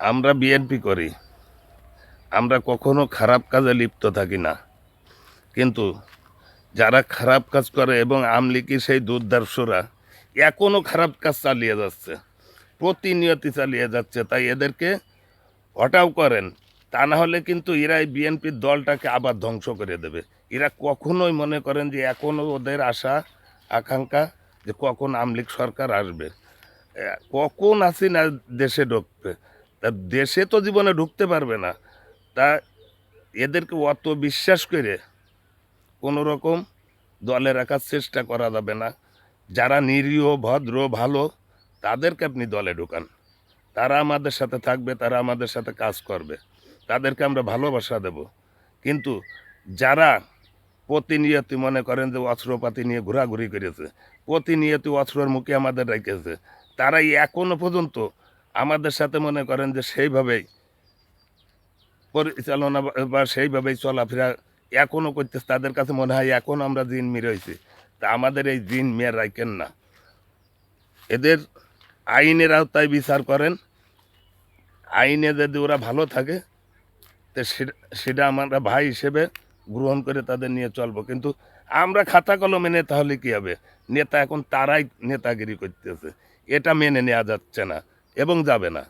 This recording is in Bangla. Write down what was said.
আমরা বিএনপি করি, আমরা কখনো খারাপ কাজে লিপ্ত থাকি না। কিন্তু যারা খারাপ কাজ করে এবং আমলিকি সেই দুর্দর্শরা এখনও খারাপ কাজ চালিয়ে যাচ্ছে, প্রতিনিয়তি চালিয়ে যাচ্ছে। তাই এদেরকে হটাও করেন, তা না হলে কিন্তু এরা এই বিএনপির দলটাকে আবার ধ্বংস করে দেবে। এরা কখনোই মনে করেন যে এখনও ওদের আশা আকাঙ্ক্ষা যে কখন আমলিক সরকার আসবে, কখন হাসিনা দেশে ঢুকবে। তা দেশে তো জীবনে ঢুকতে পারবে না। তা এদেরকে অত বিশ্বাস করে কোনো রকম দলে রাখার চেষ্টা করা যাবে না। যারা নিরীহ ভদ্র ভালো তাদেরকে আপনি দলে ঢুকান, তারা আমাদের সাথে থাকবে, তারা আমাদের সাথে কাজ করবে, তাদেরকে আমরা ভালোবাসা দেব। কিন্তু যারা প্রতিনিয়ত মনে করেন যে অস্ত্রপাতি নিয়ে ঘোরাঘুরি করেছে, প্রতিনিয়ত অস্ত্রের মুখে আমাদের রেখেছে, তারাই এখনো পর্যন্ত আমাদের সাথে মনে করেন যে সেইভাবেই পরিচালনা বা সেইভাবেই চলাফেরা এখনও করতেছে। তাদের কাছে মনে হয় এখন আমরা জিম্মি রয়েছি। তা আমাদের এই জিম্মি রাখেন না, এদের আইনের আওতায় বিচার করেন। আইনে যদি ওরা ভালো থাকে তো সেটা আমরা ভাই হিসেবে গ্রহণ করে তাদের নিয়ে চলবো। কিন্তু আমরা খাতা কলমে নেতা হলে কী হবে? নেতা এখন তারাই নেতাগিরি করতেছে, এটা মেনে নেওয়া যাচ্ছে না এবং যাবে না।